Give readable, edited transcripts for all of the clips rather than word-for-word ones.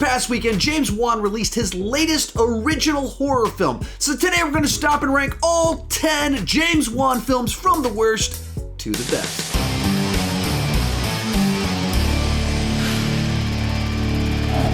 past weekend, James Wan released his latest original horror film. So today we're going to stop and rank all 10 James Wan films from the worst to the best.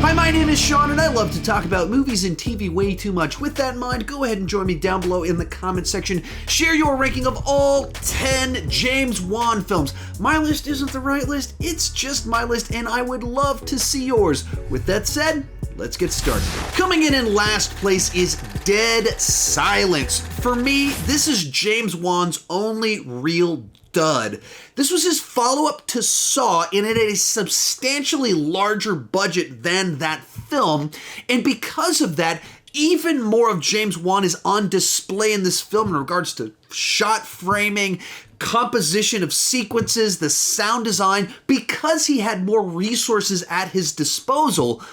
Hi, my name is Sean, and I love to talk about movies and TV way too much. With that in mind, go ahead and join me down below in the comment section. Share your ranking of all 10 James Wan films. My list isn't the right list, it's just my list, and I would love to see yours. With that said, let's get started. Coming in last place is Dead Silence. For me, this is James Wan's only real dud. This was his follow-up to Saw, and it had a substantially larger budget than that film, and because of that, even more of James Wan is on display in this film in regards to shot framing, composition of sequences, the sound design, because he had more resources at his disposal.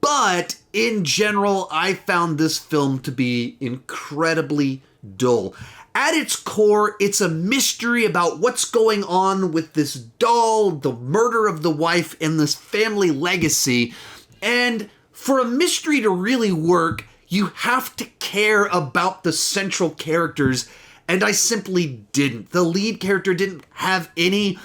But in general, I found this film to be incredibly dull. At its core, it's a mystery about what's going on with this doll, the murder of the wife, and this family legacy. And for a mystery to really work, you have to care about the central characters, and I simply didn't. The lead character didn't have any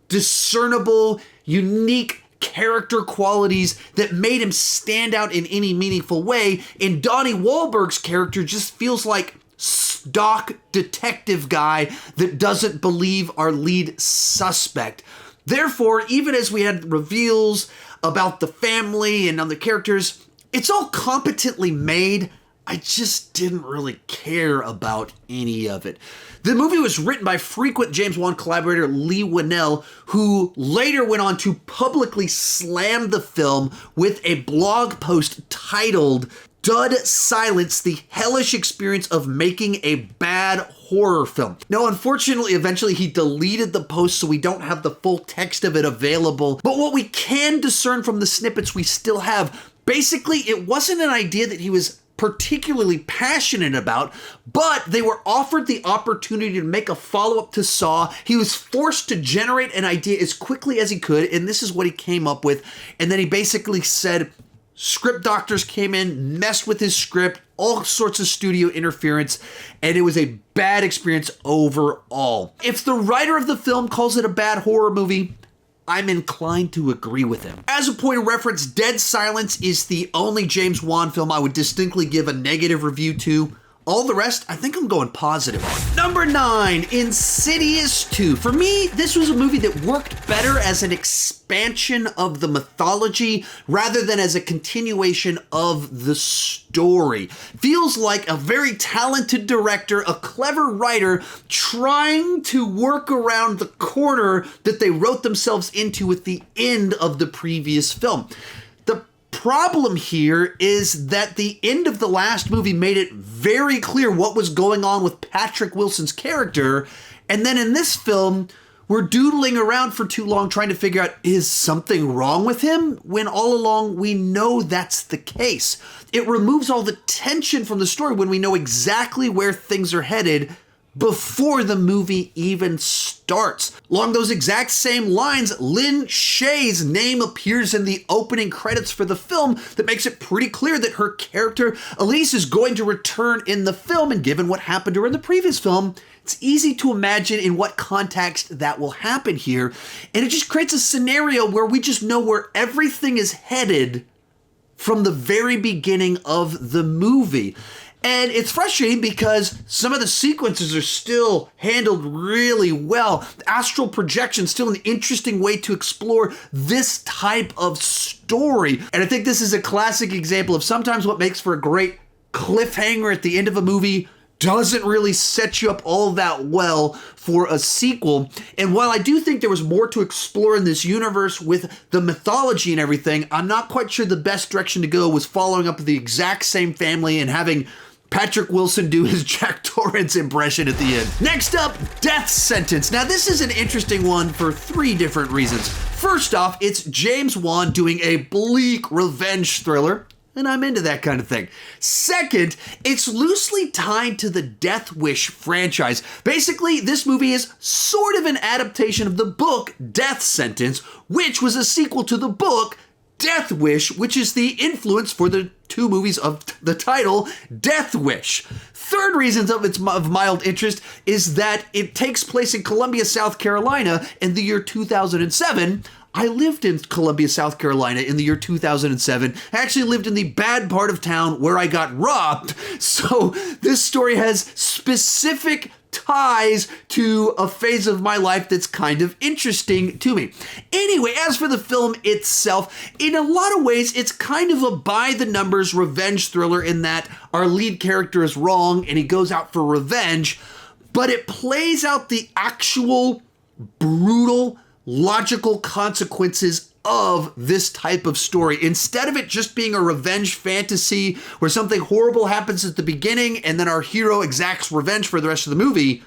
discernible, unique character qualities that made him stand out in any meaningful way, and Donnie Wahlberg's character just feels like stock detective guy that doesn't believe our lead suspect. Therefore, even as we had reveals about the family and other characters, it's all competently made. I just didn't really care about any of it. The movie was written by frequent James Wan collaborator Leigh Whannell, who later went on to publicly slam the film with a blog post titled Dead Silence, the hellish experience of making a bad horror film. Now, unfortunately, eventually he deleted the post, so we don't have the full text of it available. But what we can discern from the snippets we still have, basically, it wasn't an idea that he was particularly passionate about, but they were offered the opportunity to make a follow-up to Saw. He was forced to generate an idea as quickly as he could, and this is what he came up with. And then he basically said, script doctors came in, messed with his script, all sorts of studio interference, and it was a bad experience overall. If the writer of the film calls it a bad horror movie, I'm inclined to agree with him. As a point of reference, Dead Silence is the only James Wan film I would distinctly give a negative review to. All the rest, I think I'm going positive on. Number 9, Insidious II. For me, this was a movie that worked better as an expansion of the mythology rather than as a continuation of the story. Feels like a very talented director, a clever writer, trying to work around the corner that they wrote themselves into at the end of the previous film. Problem here is that the end of the last movie made it very clear what was going on with Patrick Wilson's character, and then in this film, we're doodling around for too long trying to figure out, is something wrong with him? When all along we know that's the case. It removes all the tension from the story when we know exactly where things are headed before the movie even starts. Along those exact same lines, Lin Shaye's name appears in the opening credits for the film that makes it pretty clear that her character, Elise, is going to return in the film, and given what happened to her in the previous film, it's easy to imagine in what context that will happen here, and it just creates a scenario where we just know where everything is headed from the very beginning of the movie. And it's frustrating because some of the sequences are still handled really well. Astral projection is still an interesting way to explore this type of story. And I think this is a classic example of sometimes what makes for a great cliffhanger at the end of a movie doesn't really set you up all that well for a sequel. And while I do think there was more to explore in this universe with the mythology and everything, I'm not quite sure the best direction to go was following up with the exact same family and having Patrick Wilson do his Jack Torrance impression at the end. Next up, Death Sentence. Now this is an interesting one for 3 different reasons. First off, it's James Wan doing a bleak revenge thriller, and I'm into that kind of thing. Second, it's loosely tied to the Death Wish franchise. Basically, this movie is sort of an adaptation of the book Death Sentence, which was a sequel to the book Death Wish, which is the influence for the two movies of the title, Death Wish. Third reason of mild interest is that it takes place in Columbia, South Carolina in the year 2007. I lived in Columbia, South Carolina in the year 2007. I actually lived in the bad part of town where I got robbed. So this story has specific ties to a phase of my life that's kind of interesting to me. Anyway, as for the film itself, in a lot of ways, it's kind of a by-the-numbers revenge thriller in that our lead character is wrong and he goes out for revenge, but it plays out the actual brutal, logical consequences of this type of story. Instead of it just being a revenge fantasy where something horrible happens at the beginning and then our hero exacts revenge for the rest of the movie,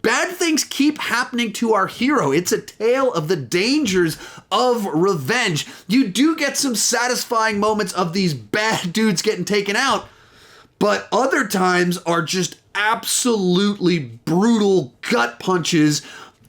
bad things keep happening to our hero. It's a tale of the dangers of revenge. You do get some satisfying moments of these bad dudes getting taken out, but other times are just absolutely brutal gut punches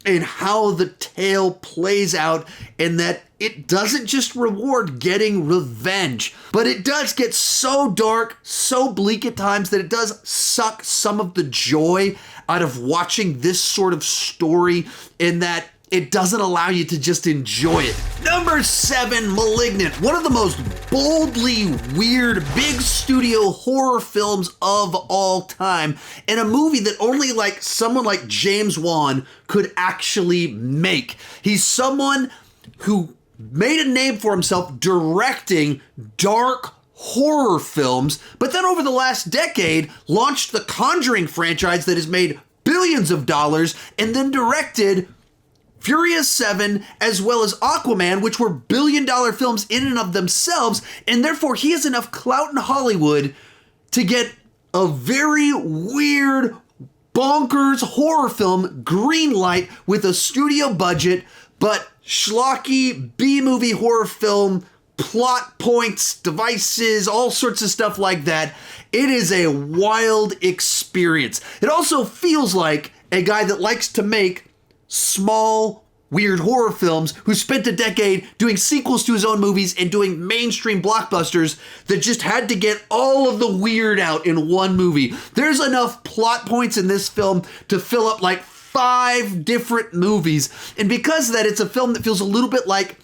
in how the tale plays out, and that it doesn't just reward getting revenge, but it does get so dark, so bleak at times that it does suck some of the joy out of watching this sort of story, in that it doesn't allow you to just enjoy it. Number 7, Malignant. One of the most boldly weird, big studio horror films of all time, and a movie that only someone like James Wan could actually make. He's someone who made a name for himself directing dark horror films, but then over the last decade launched the Conjuring franchise that has made billions of dollars, and then directed Furious 7, as well as Aquaman, which were billion-dollar films in and of themselves, and therefore he has enough clout in Hollywood to get a very weird, bonkers horror film greenlight with a studio budget, but schlocky B-movie horror film, plot points, devices, all sorts of stuff like that. It is a wild experience. It also feels like a guy that likes to make small, weird horror films who spent a decade doing sequels to his own movies and doing mainstream blockbusters that just had to get all of the weird out in one movie. There's enough plot points in this film to fill up 5 different movies. And because of that, it's a film that feels a little bit like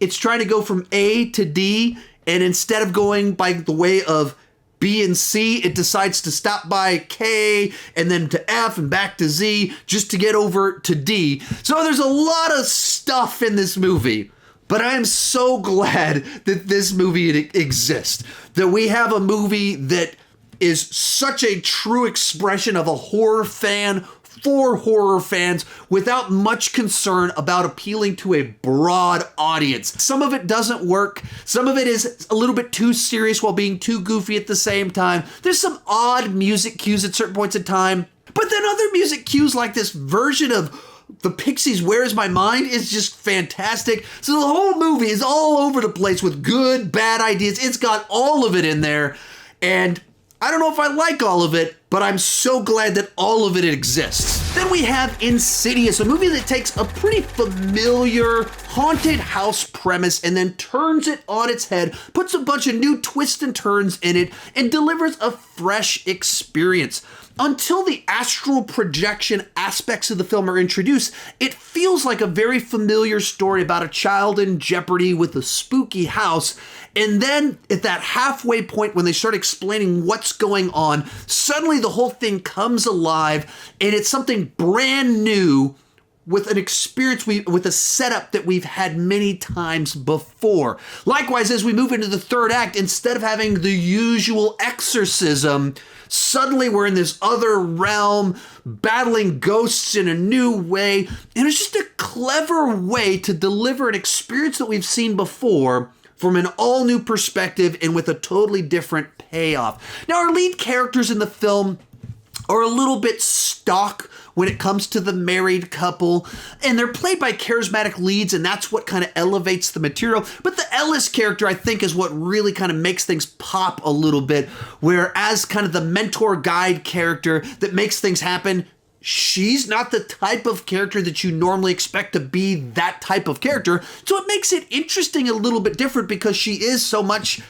it's trying to go from A to D, and instead of going by the way of B and C, it decides to stop by K and then to F and back to Z just to get over to D. So there's a lot of stuff in this movie, but I am so glad that this movie exists, that we have a movie that is such a true expression of a horror fan for horror fans without much concern about appealing to a broad audience. Some of it doesn't work. Some of it is a little bit too serious while being too goofy at the same time. There's some odd music cues at certain points in time, but then other music cues like this version of the Pixies' Where Is My Mind is just fantastic. So the whole movie is all over the place with good, bad ideas. It's got all of it in there, and I don't know if I like all of it, but I'm so glad that all of it exists. Then we have Insidious, a movie that takes a pretty familiar haunted house premise and then turns it on its head, puts a bunch of new twists and turns in it, and delivers a fresh experience. Until the astral projection aspects of the film are introduced, it feels like a very familiar story about a child in jeopardy with a spooky house. And then at that halfway point when they start explaining what's going on, suddenly the whole thing comes alive and it's something brand new with an experience, with a setup that we've had many times before. Likewise, as we move into the third act, instead of having the usual exorcism, suddenly we're in this other realm, battling ghosts in a new way. And it's just a clever way to deliver an experience that we've seen before from an all-new perspective and with a totally different payoff. Now, our lead characters in the film are a little bit stock when it comes to the married couple, and they're played by charismatic leads, and that's what kind of elevates the material. But the Ellis character, I think, is what really kind of makes things pop a little bit, whereas kind of the mentor guide character that makes things happen she's not the type of character that you normally expect to be that type of character. So it makes it interesting, a little bit different, because she is so much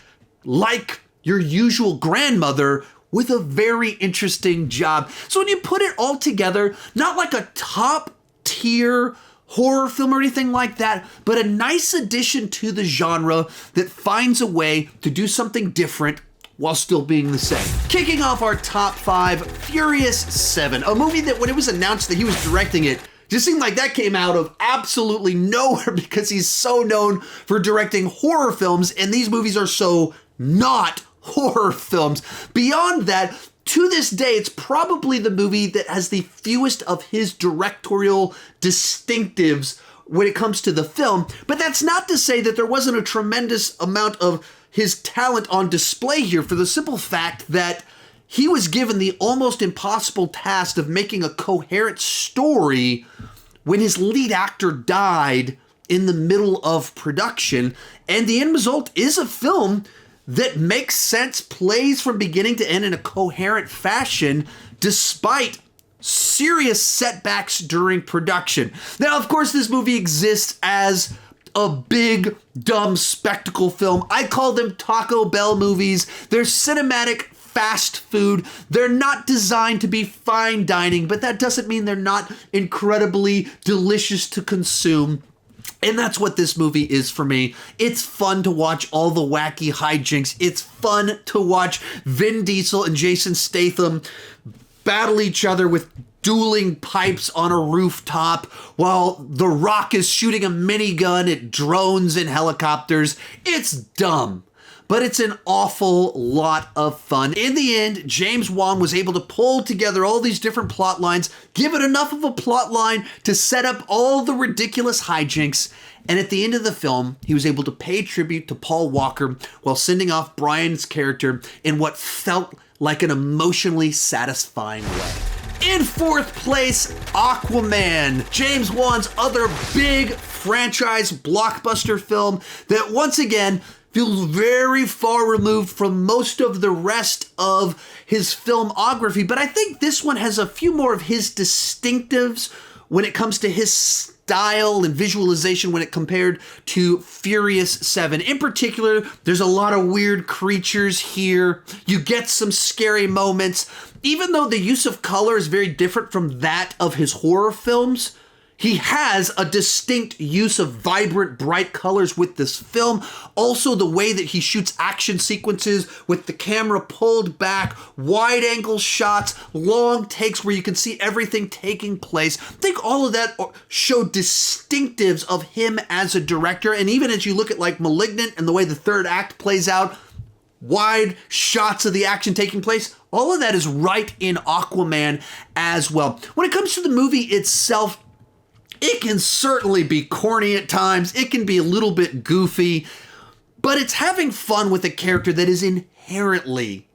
like your usual grandmother with a very interesting job. So when you put it all together, not like a top tier horror film or anything like that, but a nice addition to the genre that finds a way to do something different while still being the same. Kicking off our top 5, Furious 7, a movie that when it was announced that he was directing it, just seemed like that came out of absolutely nowhere, because he's so known for directing horror films, and these movies are so not horror films. Beyond that, to this day, it's probably the movie that has the fewest of his directorial distinctives when it comes to the film. But that's not to say that there wasn't a tremendous amount of his talent on display here, for the simple fact that he was given the almost impossible task of making a coherent story when his lead actor died in the middle of production. And the end result is a film that makes sense, plays from beginning to end in a coherent fashion, despite serious setbacks during production. Now, of course, this movie exists as a big, dumb spectacle film. I call them Taco Bell movies. They're cinematic fast food. They're not designed to be fine dining, but that doesn't mean they're not incredibly delicious to consume. And that's what this movie is for me. It's fun to watch all the wacky hijinks. It's fun to watch Vin Diesel and Jason Statham battle each other with dueling pipes on a rooftop while The Rock is shooting a minigun at drones and helicopters. It's dumb, but it's an awful lot of fun. In the end, James Wan was able to pull together all these different plot lines, give it enough of a plot line to set up all the ridiculous hijinks, and at the end of the film, he was able to pay tribute to Paul Walker while sending off Brian's character in what felt like an emotionally satisfying way. In 4th place, Aquaman, James Wan's other big franchise blockbuster film that once again feels very far removed from most of the rest of his filmography, but I think this one has a few more of his distinctives when it comes to his style and visualization when it compared to Furious 7. In particular, there's a lot of weird creatures here. You get some scary moments. Even though the use of color is very different from that of his horror films, he has a distinct use of vibrant, bright colors with this film. Also, the way that he shoots action sequences with the camera pulled back, wide-angle shots, long takes where you can see everything taking place. I think all of that show distinctives of him as a director. And even as you look at like Malignant and the way the third act plays out, wide shots of the action taking place, all of that is right in Aquaman as well. When it comes to the movie itself, it can certainly be corny at times. It can be a little bit goofy, but it's having fun with a character that is inherently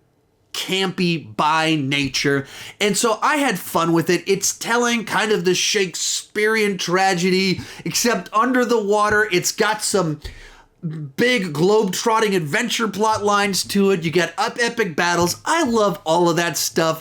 campy by nature. And so I had fun with it. It's telling kind of the Shakespearean tragedy, except under the water. It's got some big globe-trotting adventure plot lines to it. You get epic battles. I love all of that stuff.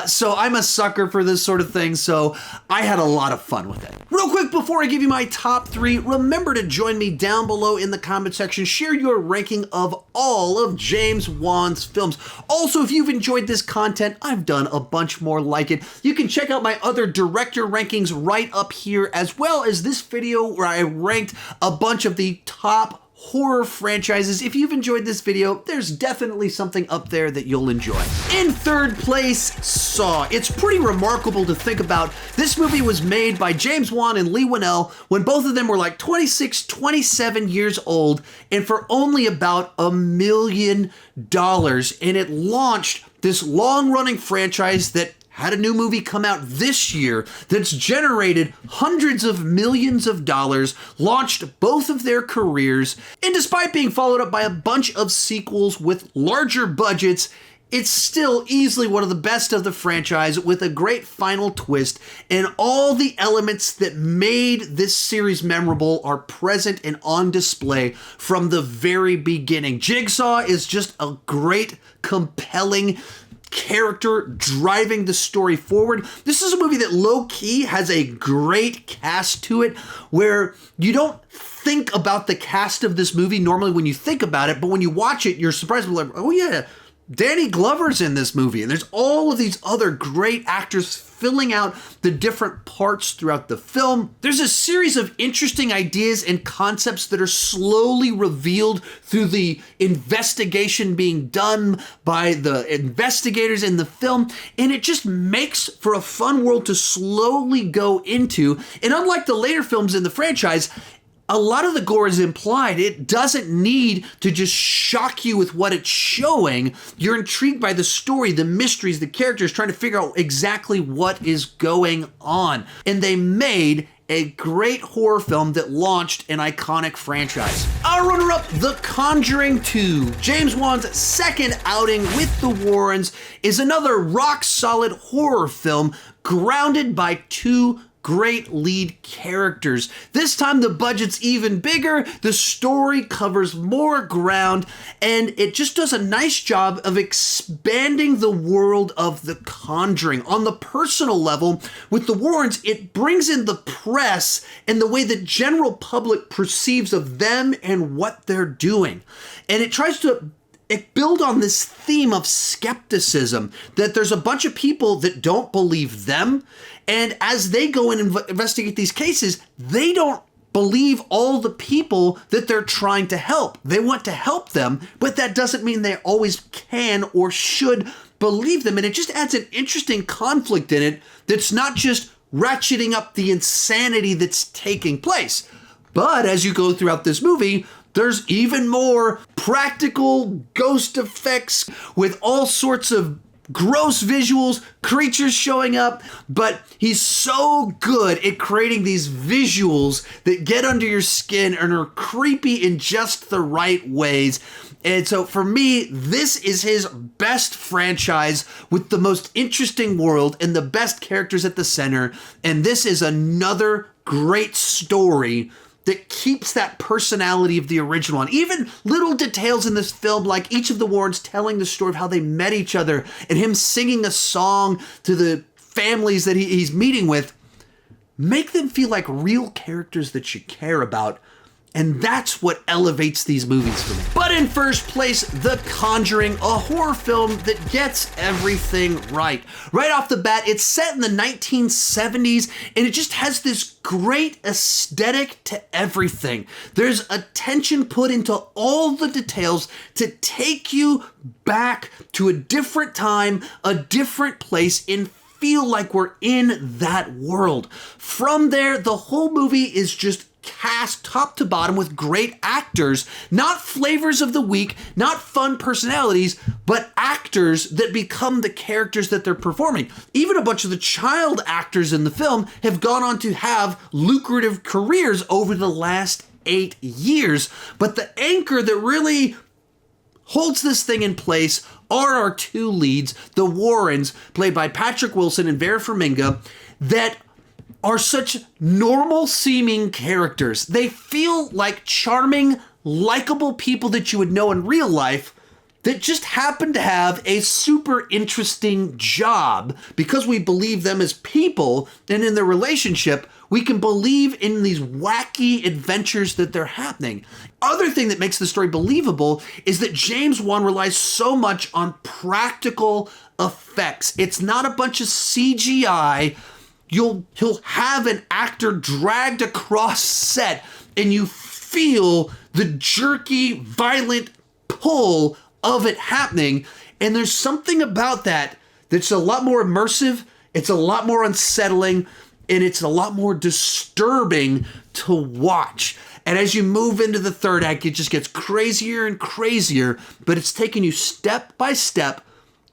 So I'm a sucker for this sort of thing. So I had a lot of fun with it. Real quick, before I give you my top 3, remember to join me down below in the comment section. Share your ranking of all of James Wan's films. Also, if you've enjoyed this content, I've done a bunch more like it. You can check out my other director rankings right up here, as well as this video where I ranked a bunch of the top horror franchises. If you've enjoyed this video, there's definitely something up there that you'll enjoy. In 3rd place, Saw. It's pretty remarkable to think about. This movie was made by James Wan and Leigh Whannell when both of them were like 26, 27 years old, and for only about $1 million. And it launched this long-running franchise that had a new movie come out this year that's generated hundreds of millions of dollars, launched both of their careers, and despite being followed up by a bunch of sequels with larger budgets, it's still easily one of the best of the franchise with a great final twist, and all the elements that made this series memorable are present and on display from the very beginning. Jigsaw is just a great, compelling character driving the story forward. This is a movie that low-key has a great cast to it, where you don't think about the cast of this movie normally when you think about it, but when you watch it, you're surprised. Like, oh yeah, Danny Glover's in this movie, and there's all of these other great actors filling out the different parts throughout the film. There's a series of interesting ideas and concepts that are slowly revealed through the investigation being done by the investigators in the film, and it just makes for a fun world to slowly go into. And unlike the later films in the franchise, a lot of the gore is implied. It doesn't need to just shock you with what it's showing. You're intrigued by the story, the mysteries, the characters, trying to figure out exactly what is going on. And they made a great horror film that launched an iconic franchise. Our runner-up, The Conjuring 2. James Wan's second outing with the Warrens is another rock-solid horror film grounded by two great lead characters. This time the budget's even bigger, the story covers more ground, and it just does a nice job of expanding the world of The Conjuring. On the personal level, with the Warrens, it brings in the press and the way the general public perceives of them and what they're doing. And it tries to build on this theme of skepticism, that there's a bunch of people that don't believe them, and as they go and investigate these cases, they don't believe all the people that they're trying to help. They want to help them, but that doesn't mean they always can or should believe them, and it just adds an interesting conflict in it that's not just ratcheting up the insanity that's taking place. But as you go throughout this movie, there's even more practical ghost effects with all sorts of gross visuals, creatures showing up, but he's so good at creating these visuals that get under your skin and are creepy in just the right ways. And so for me, this is his best franchise with the most interesting world and the best characters at the center. And this is another great story that keeps that personality of the original. And even little details in this film, like each of the Warrens telling the story of how they met each other and him singing a song to the families that he's meeting with, make them feel like real characters that you care about. And that's what elevates these movies for me. But in first place, The Conjuring, a horror film that gets everything right. Right off the bat, it's set in the 1970s, and it just has this great aesthetic to everything. There's attention put into all the details to take you back to a different time, a different place, and feel like we're in that world. From there, the whole movie is just cast top to bottom with great actors, not flavors of the week, not fun personalities, but actors that become the characters that they're performing. Even a bunch of the child actors in the film have gone on to have lucrative careers over the last 8 years. But the anchor that really holds this thing in place are our two leads, the Warrens, played by Patrick Wilson and Vera Farmiga, that are such normal-seeming characters. They feel like charming, likable people that you would know in real life that just happen to have a super interesting job. Because we believe them as people and in their relationship, we can believe in these wacky adventures that they're happening. Other thing that makes the story believable is that James Wan relies so much on practical effects. It's not a bunch of CGI. He'll have an actor dragged across set and you feel the jerky, violent pull of it happening. And there's something about that that's a lot more immersive, it's a lot more unsettling, and it's a lot more disturbing to watch. And as you move into the third act, it just gets crazier and crazier, but it's taking you step by step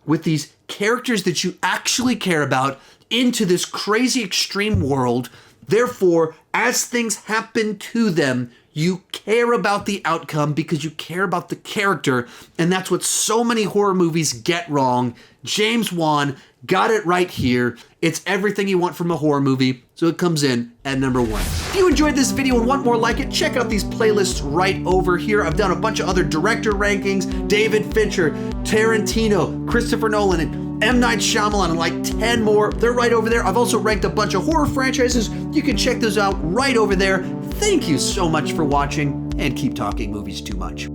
with these characters that you actually care about into this crazy extreme world. Therefore, as things happen to them, you care about the outcome because you care about the character, and that's what so many horror movies get wrong. James Wan got it right here. It's everything you want from a horror movie, so it comes in at number 1. If you enjoyed this video and want more like it, check out these playlists right over here. I've done a bunch of other director rankings, David Fincher, Tarantino, Christopher Nolan, and M. Night Shyamalan, and like 10 more. They're right over there. I've also ranked a bunch of horror franchises. You can check those out right over there. Thank you so much for watching, and keep talking movies too much.